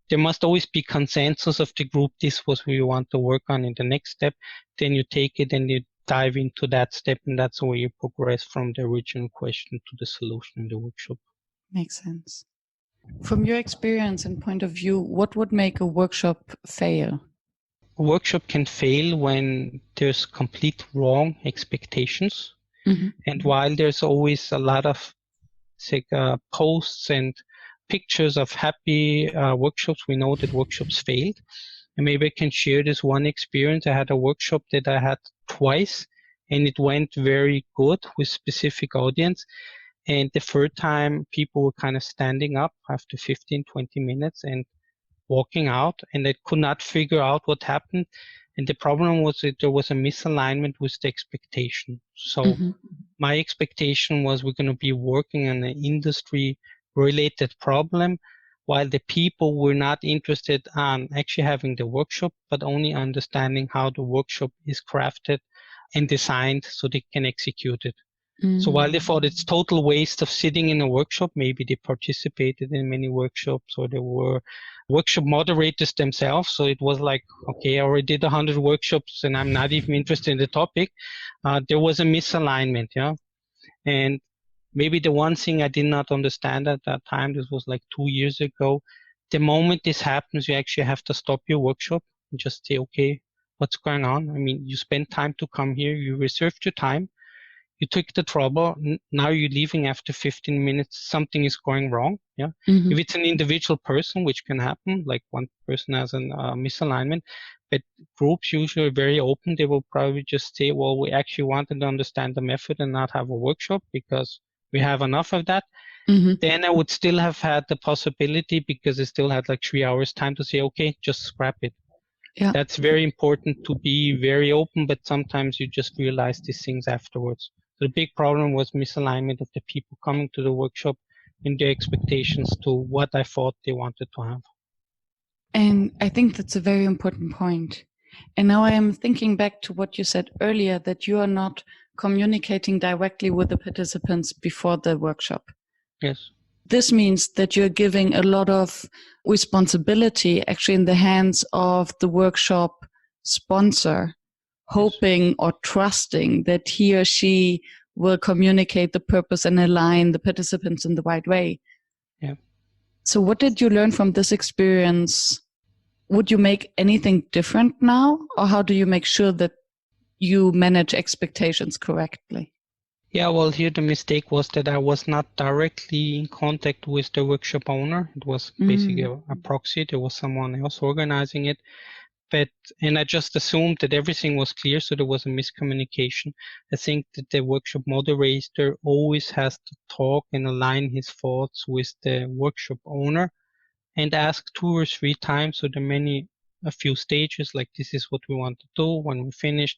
There must always be consensus of the group. This was what we want to work on in the next step. Then you take it and you dive into that step, and that's where you progress from the original question to the solution in the workshop. Makes sense. From your experience and point of view, what would make a workshop fail? A workshop can fail when there's complete wrong expectations. And while there's always a lot of posts and pictures of happy workshops, we know that workshops failed. And maybe I can share this one experience. I had a workshop that I had twice, and it went very good with specific audience. And the third time, people were kind of standing up after 15, 20 minutes and walking out, and I could not figure out what happened. And the problem was that there was a misalignment with the expectation. So my expectation was we're going to be working on an industry-related problem, while the people were not interested on actually having the workshop, but only understanding how the workshop is crafted and designed so they can execute it. So while they thought it's total waste of sitting in a workshop, maybe they participated in many workshops, or they were workshop moderators themselves. So it was like, okay, I already did 100 workshops and I'm not even interested in the topic. There was a misalignment, yeah. And maybe the one thing I did not understand at that time, this was like 2 years ago, the moment this happens, you actually have to stop your workshop and just say, okay, what's going on? I mean, you spent time to come here, you reserved your time. You took the trouble. Now you're leaving after 15 minutes. Something is going wrong. Yeah. If it's an individual person, which can happen, like one person has a misalignment, but groups usually are very open. They will probably just say, well, we actually wanted to understand the method and not have a workshop because we have enough of that. Then I would still have had the possibility, because I still had like 3 hours time to say, okay, just scrap it. Yeah. That's very important, to be very open, but sometimes you just realize these things afterwards. So the big problem was misalignment of the people coming to the workshop and their expectations to what I thought they wanted to have. And I think that's a very important point. And now I am thinking back to what you said earlier, that you are not communicating directly with the participants before the workshop. Yes. This means that you're giving a lot of responsibility actually in the hands of the workshop sponsor, hoping or trusting that he or she will communicate the purpose and align the participants in the right way. Yeah. So what did you learn from this experience? Would you make anything different now? Or how do you make sure that you manage expectations correctly? Yeah, well, here the mistake was that I was not directly in contact with the workshop owner. It was basically a proxy. There was someone else organizing it. And I just assumed that everything was clear, so there was a miscommunication. I think that the workshop moderator always has to talk and align his thoughts with the workshop owner and ask 2 or 3 times. So there are a few stages, like this is what we want to do. When we finished,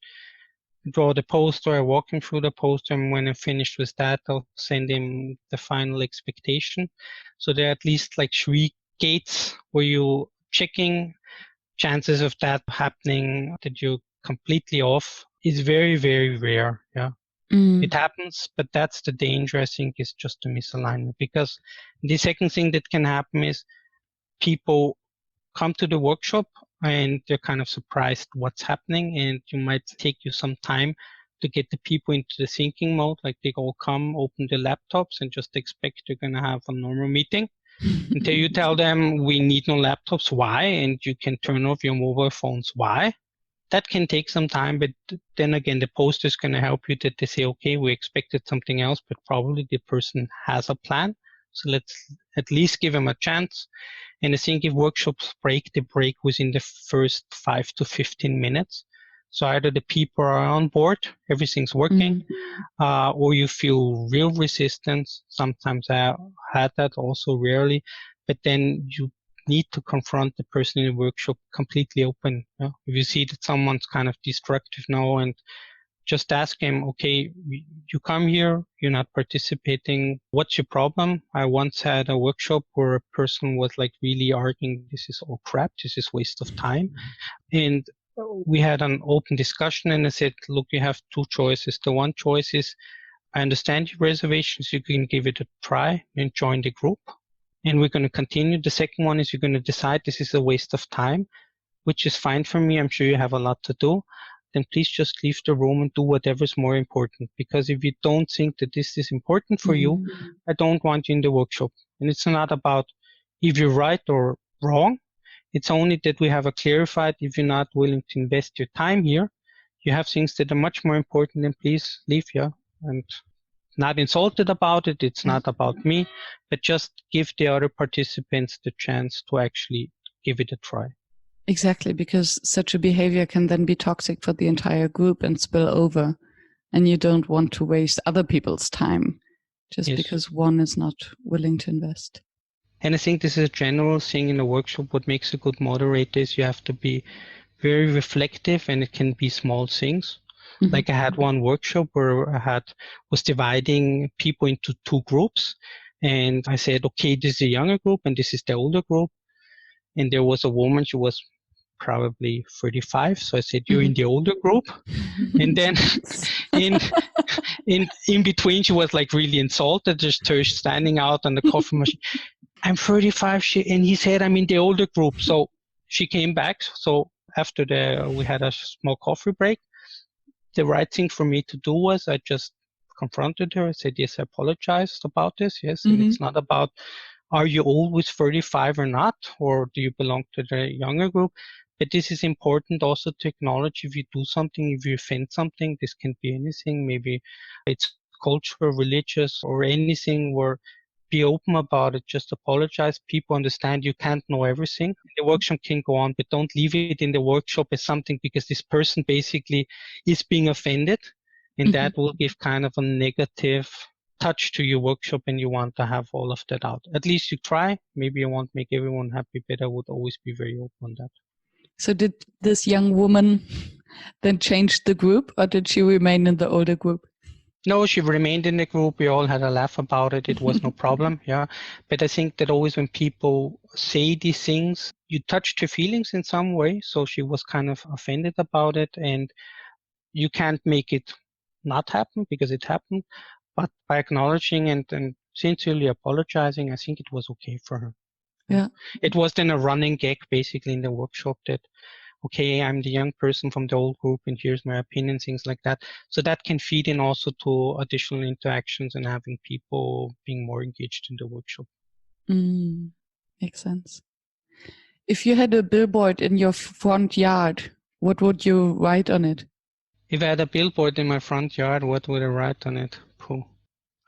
draw the poster, I walk him through the poster, and when I'm finished with that, I'll send him the final expectation. So there are at least like 3 gates where you checking. Chances of that happening, that you're completely off, is very, very rare. Yeah, it happens, but that's the danger, I think, is just a misalignment. Because the second thing that can happen is people come to the workshop and they're kind of surprised what's happening, and you might take you some time to get the people into the thinking mode. Like they all come, open the laptops and just expect they're going to have a normal meeting. Until you tell them we need no laptops, why? And you can turn off your mobile phones, why? That can take some time, but then again, the poster is going to help you that they say, okay, we expected something else, but probably the person has a plan. So let's at least give them a chance. And I think if workshops break, they break within the first 5 to 15 minutes. So either the people are on board, everything's working, or you feel real resistance. Sometimes I had that, also rarely, but then you need to confront the person in the workshop completely open. If you see that someone's kind of destructive now, and just ask him, okay, you come here, you're not participating, what's your problem? I once had a workshop where a person was like really arguing, this is all crap, this is waste of time. And we had an open discussion, and I said, look, you have two choices. The one choice is, I understand your reservations, you can give it a try and join the group, and we're going to continue. The second one is you're going to decide this is a waste of time, which is fine for me. I'm sure you have a lot to do. Then please just leave the room and do whatever's more important. Because if you don't think that this is important for you, I don't want you in the workshop. And it's not about if you're right or wrong. It's only that we have a clarified, if you're not willing to invest your time here, you have things that are much more important, then please leave here. And not insulted about it, it's not about me, but just give the other participants the chance to actually give it a try. Exactly, because such a behavior can then be toxic for the entire group and spill over. And you don't want to waste other people's time just because one is not willing to invest. And I think this is a general thing in a workshop. What makes a good moderator is you have to be very reflective, and it can be small things. Like I had one workshop where I was dividing people into two groups, and I said, okay, this is a younger group and this is the older group. And there was a woman, she was probably 35. So I said, you're in the older group. And then in between, she was like really insulted, just her standing out on the coffee machine. I'm 35, and he said, I'm in the older group. So she came back. So after we had a small coffee break, the right thing for me to do was I just confronted her. I said, yes, I apologized about this. Yes. And it's not about, are you always 35 or not? Or do you belong to the younger group? But this is important also to acknowledge if you do something, if you offend something, this can be anything. Maybe it's cultural, religious, or anything where be open about it, just apologize. People understand you can't know everything. The workshop can go on, but don't leave it in the workshop as something because this person basically is being offended, and that will give kind of a negative touch to your workshop, and you want to have all of that out. At least you try. Maybe you won't make everyone happy, but I would always be very open on that. So did this young woman then change the group, or did she remain in the older group? No, she remained in the group. We all had a laugh about it. It was no problem. Yeah. But I think that always when people say these things, you touch her feelings in some way. So she was kind of offended about it, and you can't make it not happen because it happened. But by acknowledging and sincerely apologizing, I think it was okay for her. Yeah. It was then a running gag basically in the workshop that, okay, I'm the young person from the old group and here's my opinion, things like that. So that can feed in also to additional interactions and having people being more engaged in the workshop. Makes sense. If you had a billboard in your front yard, what would you write on it? If I had a billboard in my front yard, what would I write on it?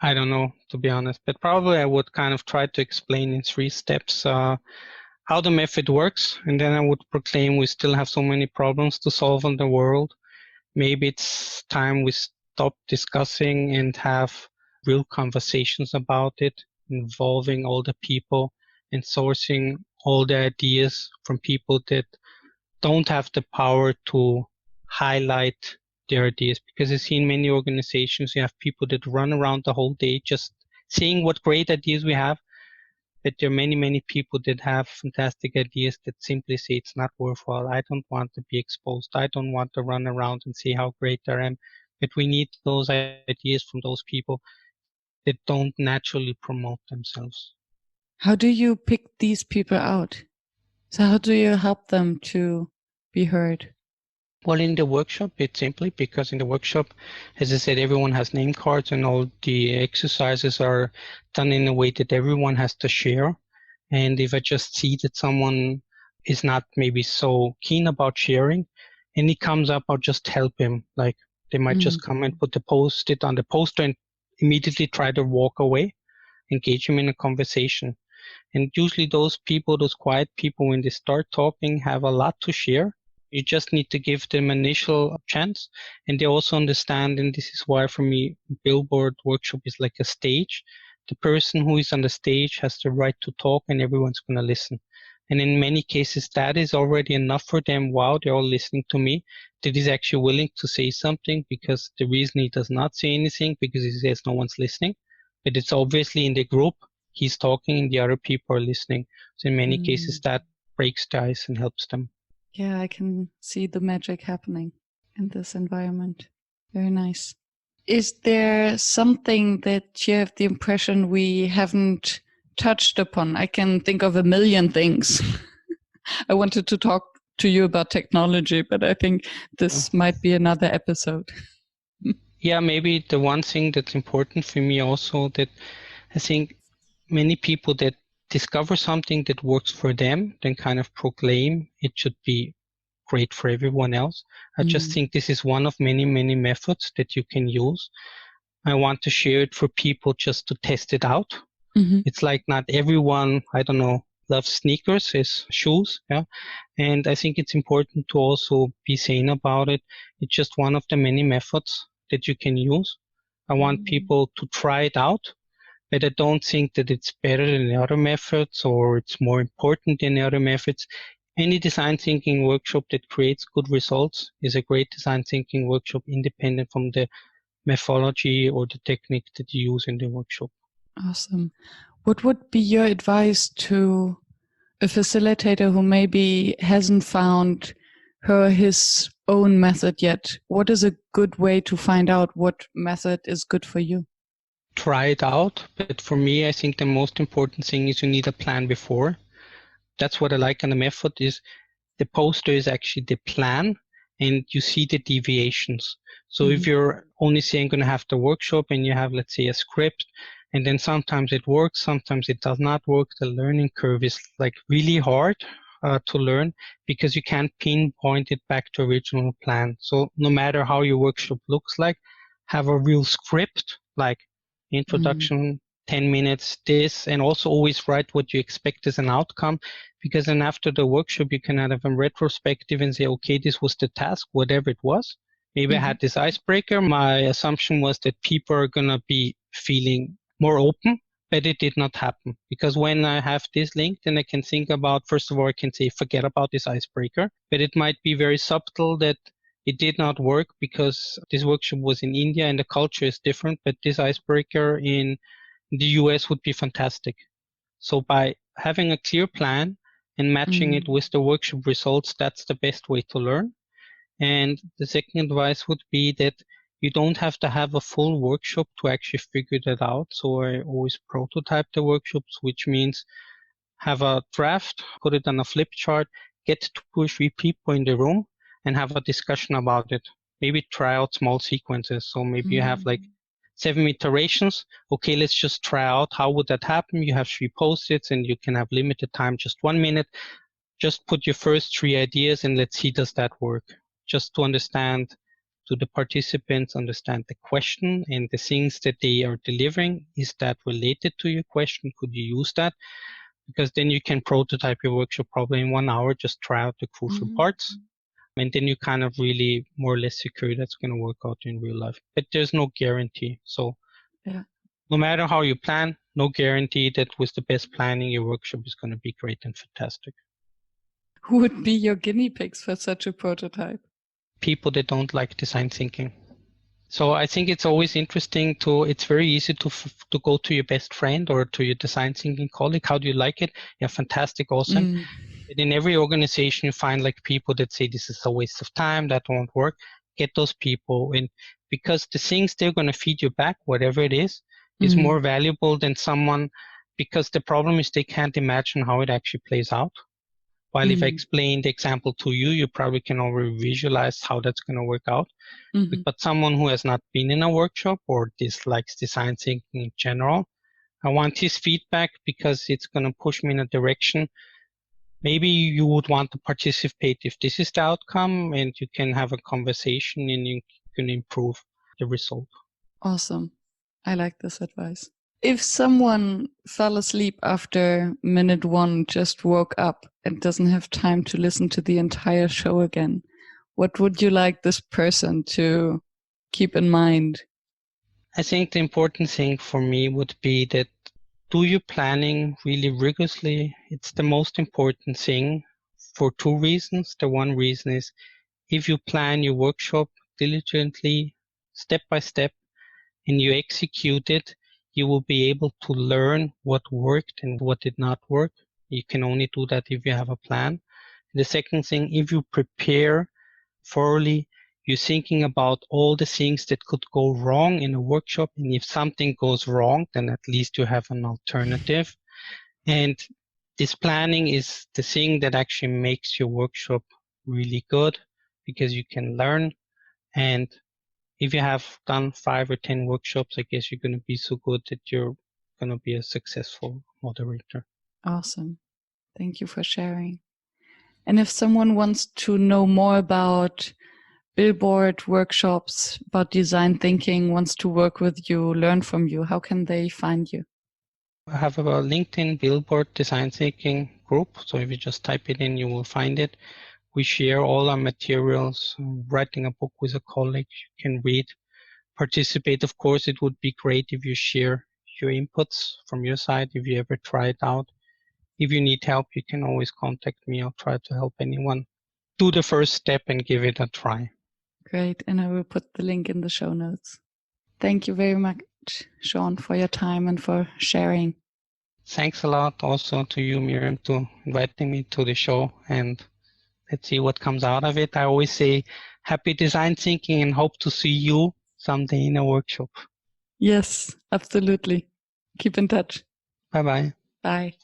I don't know, to be honest, but probably I would kind of try to explain in 3 steps how the method works, and then I would proclaim we still have so many problems to solve in the world. Maybe it's time we stop discussing and have real conversations about it, involving all the people and sourcing all the ideas from people that don't have the power to highlight their ideas. Because I see in many organizations, you have people that run around the whole day just saying what great ideas we have. But there are many, many people that have fantastic ideas that simply say it's not worthwhile. I don't want to be exposed. I don't want to run around and say how great I am. But we need those ideas from those people that don't naturally promote themselves. How do you pick these people out? So how do you help them to be heard? Well, in the workshop, it's simply because in the workshop, as I said, everyone has name cards and all the exercises are done in a way that everyone has to share. And if I just see that someone is not maybe so keen about sharing and he comes up, I'll just help him. Like they might just come and put the post-it on the poster and immediately try to walk away, engage him in a conversation. And usually those people, those quiet people, when they start talking, have a lot to share. You just need to give them initial chance. And they also understand, and this is why for me, Billboard workshop is like a stage. The person who is on the stage has the right to talk and everyone's going to listen. And in many cases, that is already enough for them. Wow, they're all listening to me. That he's actually willing to say something, because the reason he does not say anything, because he says no one's listening. But it's obviously in the group, he's talking and the other people are listening. So in many cases, that breaks the ice and helps them. Yeah, I can see the magic happening in this environment. Very nice. Is there something that you have the impression we haven't touched upon? I can think of a million things. I wanted to talk to you about technology, but I think this might be another episode. Yeah, maybe the one thing that's important for me also, that I think many people that discover something that works for them, then kind of proclaim it should be great for everyone else. I just think this is one of many, many methods that you can use. I want to share it for people just to test it out. It's like not everyone, I don't know, loves sneakers, is shoes. Yeah. And I think it's important to also be sane about it. It's just one of the many methods that you can use. I want people to try it out. But I don't think that it's better than the other methods or it's more important than the other methods. Any design thinking workshop that creates good results is a great design thinking workshop, independent from the methodology or the technique that you use in the workshop. Awesome. What would be your advice to a facilitator who maybe hasn't found her or his own method yet? What is a good way to find out what method is good for you? Try it out. But for me, I think the most important thing is you need a plan before. That's what I like on the method is the poster is actually the plan and you see the deviations. So if you're only saying going to have the workshop and you have, let's say, a script, and then sometimes it works, sometimes it does not work, the learning curve is like really hard to learn because you can't pinpoint it back to original plan. So no matter how your workshop looks like, have a real script, like introduction, 10 minutes, this, and also always write what you expect as an outcome, because then after the workshop, you can have a retrospective and say, okay, this was the task, whatever it was. Maybe I had this icebreaker. My assumption was that people are going to be feeling more open, but it did not happen. Because when I have this link, then I can think about, first of all, I can say, forget about this icebreaker, but it might be very subtle that it did not work because this workshop was in India and the culture is different, but this icebreaker in the US would be fantastic. So by having a clear plan and matching it with the workshop results, that's the best way to learn. And the second advice would be that you don't have to have a full workshop to actually figure that out. So I always prototype the workshops, which means have a draft, put it on a flip chart, get 2 or 3 people in the room and have a discussion about it. Maybe try out small sequences. So maybe you have like 7 iterations. Okay, let's just try out how would that happen. You have 3 post-its and you can have limited time, just 1 minute. Just put your first 3 ideas and let's see, does that work? Just to understand, to the participants, understand the question and the things that they are delivering. Is that related to your question? Could you use that? Because then you can prototype your workshop probably in 1 hour, just try out the crucial parts. And then you kind of really more or less secure that's going to work out in real life. But there's no guarantee. So no matter how you plan, no guarantee that with the best planning, your workshop is going to be great and fantastic. Who would be your guinea pigs for such a prototype? People that don't like design thinking. So I think it's always interesting it's very easy to go to your best friend or to your design thinking colleague. How do you like it? Yeah, fantastic, awesome. But in every organization, you find like people that say this is a waste of time, that won't work. Get those people in, because the things they're going to feed you back, whatever it is more valuable than someone, because the problem is they can't imagine how it actually plays out. While if I explain the example to you, you probably can already visualize how that's going to work out. But someone who has not been in a workshop or dislikes design thinking in general, I want his feedback because it's going to push me in a direction. Maybe you would want to participate if this is the outcome, and you can have a conversation and you can improve the result. Awesome. I like this advice. If someone fell asleep after minute 1, just woke up and doesn't have time to listen to the entire show again, what would you like this person to keep in mind? I think the important thing for me would be that do your planning really rigorously. It's the most important thing for 2 reasons. The one reason is if you plan your workshop diligently, step by step, and you execute it, you will be able to learn what worked and what did not work. You can only do that if you have a plan. The second thing, if you prepare thoroughly, you're thinking about all the things that could go wrong in a workshop. And if something goes wrong, then at least you have an alternative. And this planning is the thing that actually makes your workshop really good because you can learn. And if you have done 5 or 10 workshops, I guess you're going to be so good that you're going to be a successful moderator. Awesome. Thank you for sharing. And if someone wants to know more about Billboard workshops, about design thinking, wants to work with you, learn from you, how can they find you? I have a LinkedIn Billboard Design Thinking group. So if you just type it in, you will find it. We share all our materials. Writing a book with a colleague, you can read, participate. Of course, it would be great if you share your inputs from your side, if you ever try it out. If you need help, you can always contact me. I'll try to help anyone. Do the first step and give it a try. Great. And I will put the link in the show notes. Thank you very much, Sean, for your time and for sharing. Thanks a lot also to you, Miriam, to inviting me to the show, and let's see what comes out of it. I always say happy design thinking and hope to see you someday in a workshop. Yes, absolutely. Keep in touch. Bye-bye. Bye.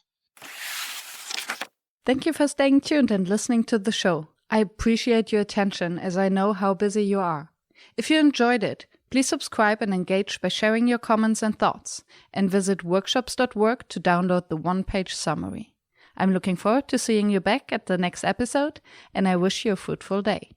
Thank you for staying tuned and listening to the show. I appreciate your attention as I know how busy you are. If you enjoyed it, please subscribe and engage by sharing your comments and thoughts, and visit workshops.work to download the one-page summary. I'm looking forward to seeing you back at the next episode, and I wish you a fruitful day.